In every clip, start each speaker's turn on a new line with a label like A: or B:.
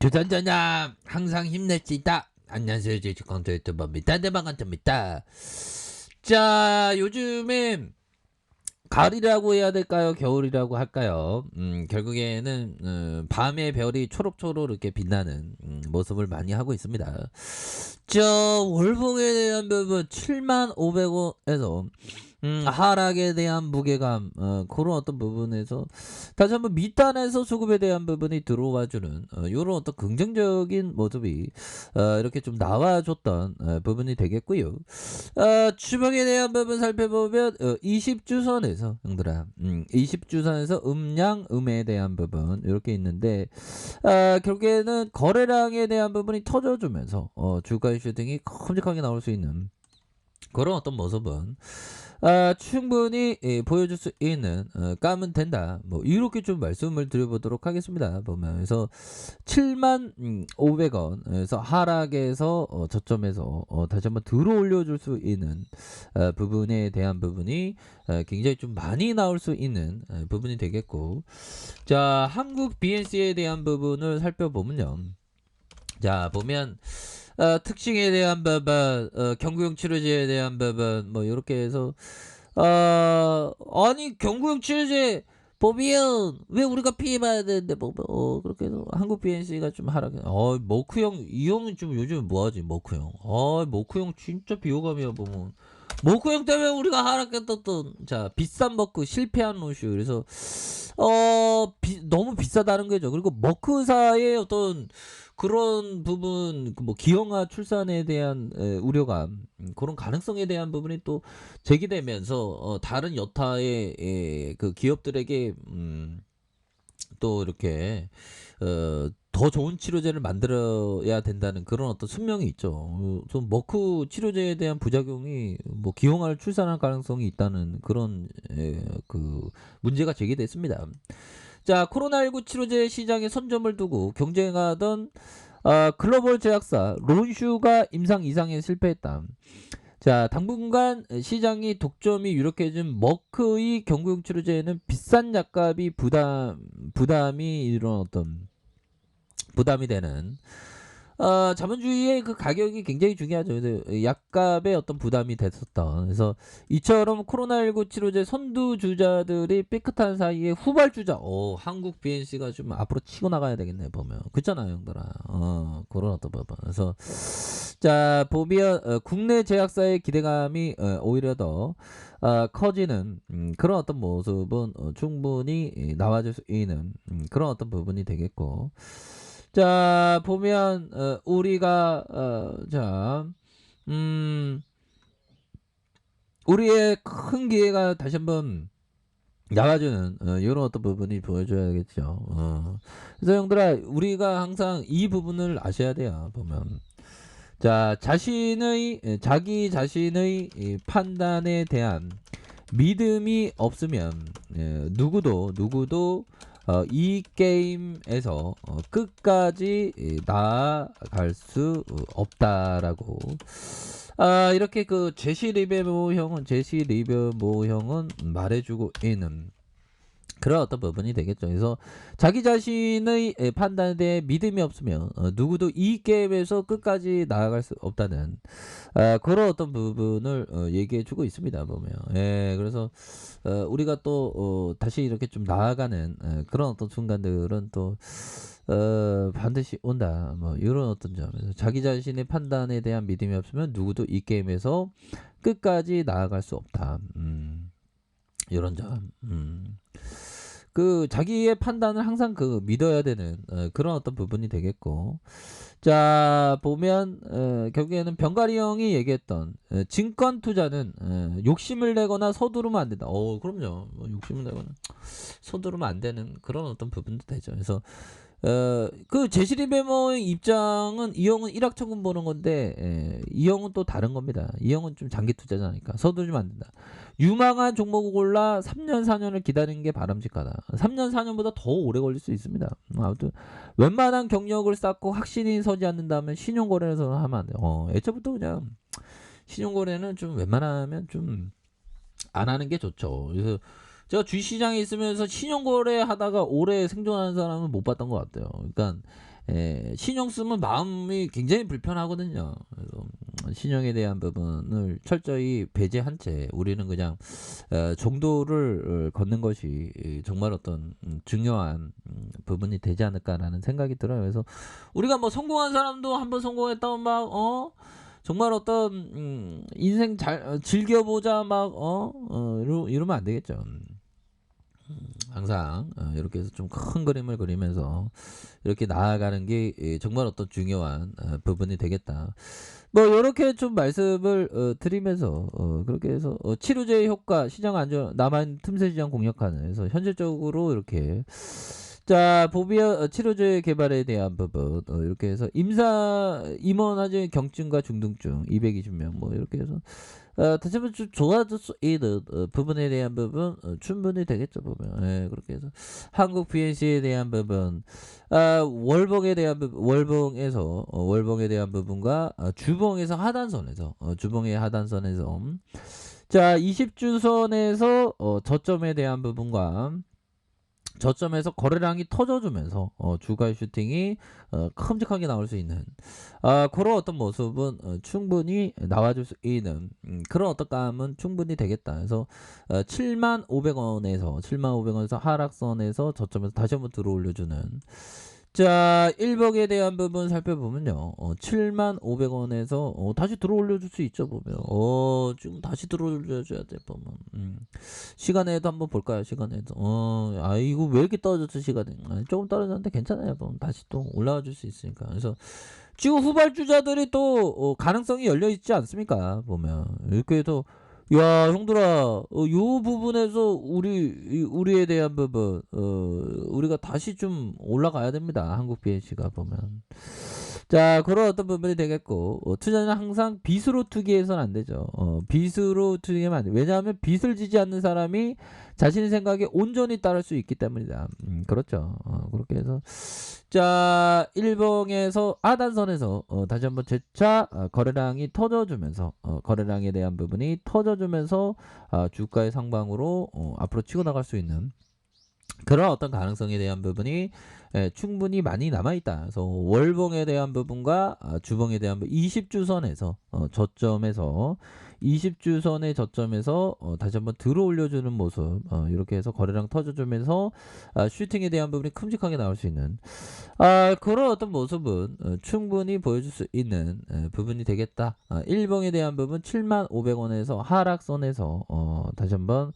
A: 도전자냐 항상 힘낼 수 있다. 안녕하세요, 제주konto 유튜버입니다. 대방간입니다. 자, 요즘에 가을이라고 해야 될까요, 겨울이라고 할까요? 결국에는 밤의 별이 초록초록 이렇게 빛나는 모습을 많이 하고 있습니다. 저 월봉에 대한 부분 75,500원에서 하락에 대한 무게감, 그런 어떤 부분에서 다시 한번 밑단에서 수급에 대한 부분이 들어와주는 이런 어떤 긍정적인 모습이 이렇게 좀 나와줬던 부분이 되겠고요. 주봉에 대한 부분 살펴보면 20주선에서 형들아, 20주선에서 음양 음에 대한 부분 이렇게 있는데, 결국에는 거래량에 대한 부분이 터져주면서 주가 이슈 등이 큼직하게 나올 수 있는 그런 어떤 모습은 충분히 보여줄 수 있는, 까면 된다, 뭐 이렇게 좀 말씀을 드려보도록 하겠습니다. 보면서 77,500원에서 하락에서 저점에서 다시 한번 들어 올려줄 수 있는 부분에 대한 부분이 굉장히 좀 많이 나올 수 있는 부분이 되겠고, 자, 한국 BNC에 대한 부분을 살펴보면요. 자, 보면 특징에 대한 부분, 경구용 치료제에 대한 부분, 뭐 이렇게 해서 아니 경구용 치료제 보면 왜 우리가 피해봐야 되는데, 뭐 그렇게 해서 한국 BNC가 좀 하락해. 머크형 이 형은 좀 요즘 뭐하지? 머크형, 머크형 진짜 비호감이야. 보면 머크형 때문에 우리가 하락했던, 자, 비싼 머크 실패한 로슈. 그래서 너무 비싸다는 거죠. 그리고 머크사의 어떤 그런 부분, 뭐 기형아 출산에 대한 우려감, 그런 가능성에 대한 부분이 또 제기되면서 다른 여타의 그 기업들에게 또 이렇게 더 좋은 치료제를 만들어야 된다는 그런 어떤 숙명이 있죠. 좀 머크 치료제에 대한 부작용이 뭐 기형아를 출산할 가능성이 있다는 그런 그 문제가 제기됐습니다. 자, 코로나19 치료제 시장에 선점을 두고 경쟁하던 글로벌 제약사 론슈가 임상 이상에 실패했다. 자, 당분간 시장이 독점이 유력해진 머크의 경구용 치료제에는 비싼 약값이 부담이 이런 어떤 부담이 되는, 자본주의의 그 가격이 굉장히 중요하죠. 그래서 약값의 어떤 부담이 됐었다. 그래서 이처럼 코로나19 치료제 선두주자들이 삐끗한 사이에 후발주자, 한국 BNC가 좀 앞으로 치고 나가야 되겠네, 보면. 그렇잖아요, 형들아. 그런 어떤 부분. 그래서, 자, 보면, 국내 제약사의 기대감이 오히려 더 커지는 그런 어떤 모습은 충분히 나와줄 수 있는 그런 어떤 부분이 되겠고, 자, 보면 우리가 자, 우리의 큰 기회가 다시 한번 나와주는 이런 어떤 부분이 보여줘야겠죠. 그래서 형들아, 우리가 항상 이 부분을 아셔야 돼요. 보면, 자, 자기 자신의 이 판단에 대한 믿음이 없으면 누구도 이 게임에서 끝까지 나아갈 수 없다라고, 이렇게 그 제시 리베모 형은 말해주고 있는 그런 어떤 부분이 되겠죠. 그래서 자기 자신의 판단에 대해 믿음이 없으면 누구도 이 게임에서 끝까지 나아갈 수 없다는 그런 어떤 부분을 얘기해주고 있습니다. 보면, 그래서 우리가 또 다시 이렇게 좀 나아가는 그런 어떤 순간들은 또 반드시 온다. 뭐 이런 어떤 점에서 자기 자신의 판단에 대한 믿음이 없으면 누구도 이 게임에서 끝까지 나아갈 수 없다. 이런 점. 그 자기의 판단을 항상 그 믿어야 되는 그런 어떤 부분이 되겠고, 자, 보면 결국에는 병가리 형이 얘기했던 증권 투자는 욕심을 내거나 서두르면 안 된다. 그럼요. 욕심을 내거나 서두르면 안 되는 그런 어떤 부분도 되죠. 그래서 그 제시리베머의 입장은, 이 형은 일확천금 보는 건데, 이 형은 또 다른 겁니다. 이 형은 좀 장기 투자자니까 서두르면 안 된다. 유망한 종목을 골라 3년 4년을 기다리는 게 바람직하다. 3년 4년보다 더 오래 걸릴 수 있습니다. 아무튼 웬만한 경력을 쌓고 확신이 서지 않는다면 신용거래에서 하면 안 돼요. 애초부터 그냥 신용거래는 좀 웬만하면 좀 안 하는 게 좋죠. 그래서 제가 주식시장에 있으면서 신용거래 하다가 오래 생존하는 사람은 못 봤던 것 같아요. 그러니까 신용 쓰면 마음이 굉장히 불편하거든요. 그래서 신용에 대한 부분을 철저히 배제한 채 우리는 그냥 정도를 걷는 것이 정말 어떤 중요한 부분이 되지 않을까라는 생각이 들어요. 그래서 우리가 뭐 성공한 사람도 한번 성공했다고 막 정말 어떤 인생 잘 즐겨보자 막 이러면 안 되겠죠. 항상 이렇게 해서 좀 큰 그림을 그리면서 이렇게 나아가는 게 정말 어떤 중요한 부분이 되겠다. 뭐 요렇게 좀 말씀을 드리면서 그렇게 해서 치료제의 효과, 시장 안전, 남아있는 틈새 시장 공략하는, 그래서 현실적으로 이렇게 자 보비아 치료제 개발에 대한 부분 이렇게 해서 임원화제 경증과 중등증 220명 뭐 이렇게 해서 다시 한번 좀 좋아질 수 있는 부분에 대한 부분 충분히 되겠죠 보면. 그렇게 해서 한국 BNC에 대한 부분, 월봉에 대한 부분, 월봉에서 월봉에 대한 부분과 주봉에서 하단선에서 주봉의 하단선에서 자 20주선에서 저점에 대한 부분과 저점에서 거래량이 터져주면서 주가의 슈팅이 큼직하게 나올 수 있는 그런 어떤 모습은 충분히 나와줄 수 있는 그런 어떤 감은 충분히 되겠다. 그래서 75,500원에서 하락선에서 저점에서 다시 한번 들어올려주는 자 1번에 대한 부분 살펴보면요 75,500원에서 다시 들어올려줄 수 있죠 보면. 지금 다시 들어올려줘야 돼 보면. 시간에도 한번 볼까요? 시간에도 이거 왜 이렇게 떨어졌어 시간에. 조금 떨어졌는데 괜찮아요 보면. 다시 또 올라와 줄 수 있으니까. 그래서 지금 후발주자들이 또 가능성이 열려 있지 않습니까 보면. 이렇게 해서 야 형들아 요 부분에서 우리에 대한 부분 우리가 다시 좀 올라가야 됩니다. 한국 BNC가 보면. 자 그런 어떤 부분이 되겠고 투자는 항상 빚으로 투기해서는 안 되죠. 빚으로 투기하면 안 돼. 왜냐하면 빚을 지지 않는 사람이 자신의 생각에 온전히 따를 수 있기 때문이다. 그렇죠. 그렇게 해서 자 1봉에서 하단선에서 다시 한번 재차 거래량이 터져주면서 거래량에 대한 부분이 터져주면서 주가의 상방으로 앞으로 치고 나갈 수 있는 그런 어떤 가능성에 대한 부분이 충분히 많이 남아있다. 그래서 월봉에 대한 부분과 주봉에 대한 부분 20주선에서 저점에서 20주선의 저점에서 다시 한번 들어올려주는 모습 이렇게 해서 거래량 터져주면서 슈팅에 대한 부분이 큼직하게 나올 수 있는 그런 어떤 모습은 충분히 보여줄 수 있는 부분이 되겠다. 1봉에 대한 부분 75,500원에서 하락선에서 다시 한번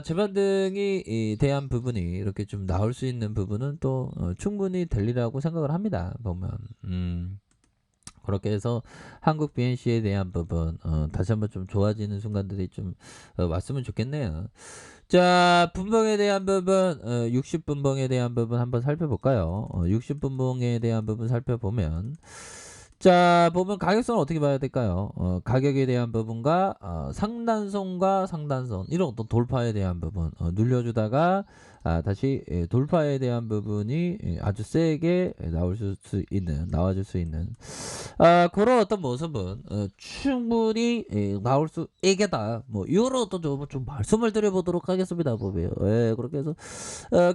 A: 재반등이 대한 부분이 이렇게 좀 나올 수 있는 부분은 또 충분히 될리라고 생각을 합니다 보면. 그렇게 해서 한국 BNC에 대한 부분 다시 한번 좀 좋아지는 순간들이 좀 왔으면 좋겠네요. 자 분봉에 대한 부분 60분봉에 대한 부분 한번 살펴볼까요? 60분봉에 대한 부분 살펴보면 자 보면 가격선을 어떻게 봐야 될까요? 가격에 대한 부분과 상단선과 상단선 이런 어떤 돌파에 대한 부분 눌려주다가 다시 돌파에 대한 부분이 아주 세게 나와줄 수 있는 그런 어떤 모습은 충분히 나올 수 있겠다. 뭐 이런 어떤 좀 말씀을 드려보도록 하겠습니다 보면. 그렇게 해서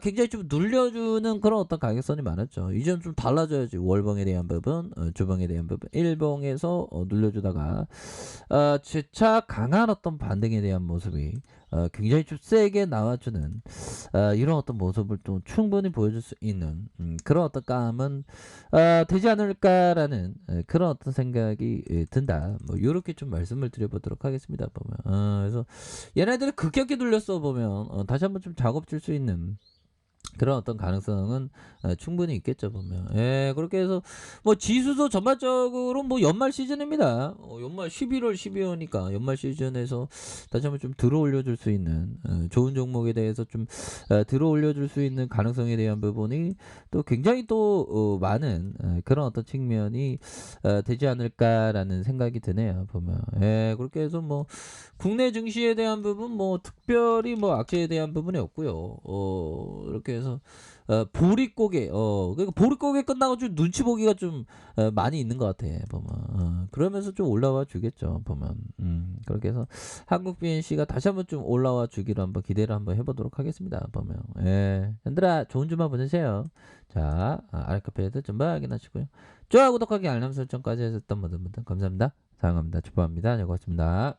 A: 굉장히 좀 눌려주는 그런 어떤 가격선이 많았죠. 이제는 좀 달라져야지. 월봉에 대한 부분 주봉에 대한 부분 1봉에서 눌려주다가 재차 강한 어떤 반등에 대한 모습이 굉장히 좀 세게 나와주는 이런 어떤 모습을 또 충분히 보여줄 수 있는 그런 어떤 감은 되지 않을까라는 그런 어떤 생각이 든다. 뭐 이렇게 좀 말씀을 드려보도록 하겠습니다 보면. 그래서 얘네들이 급격히 눌렸어 보면 다시 한번 좀 작업 줄 수 있는 그런 어떤 가능성은 충분히 있겠죠 보면. 그렇게 해서 뭐 지수도 전반적으로 뭐 연말 시즌입니다. 연말 11월 12월이니까 연말 시즌에서 다시 한번 좀 들어올려 줄 수 있는 좋은 종목에 대해서 좀 들어올려 줄 수 있는 가능성에 대한 부분이 또 굉장히 또 많은 그런 어떤 측면이 되지 않을까라는 생각이 드네요 보면. 그렇게 해서 뭐 국내 증시에 대한 부분 뭐 특별히 뭐 악재에 대한 부분이 없고요. 이렇게 이렇게 해서 보릿고개 그러니까 보릿고개 끝나고 좀 눈치 보기가 좀 많이 있는 것 같아 보면. 그러면서 좀 올라와 주겠죠 보면. 그렇게 해서 한국 BNC가 다시 한번 좀 올라와 주기를 한번 기대를 한번 해보도록 하겠습니다 보면. 예, 얘들아 좋은 주말 보내세요. 자, 아래카페에도 좀 확인하시고요. 좋아요, 구독하기, 알람 설정까지 해줬던 모든 분들 감사합니다. 사랑합니다. 축복합니다. 네, 고맙습니다.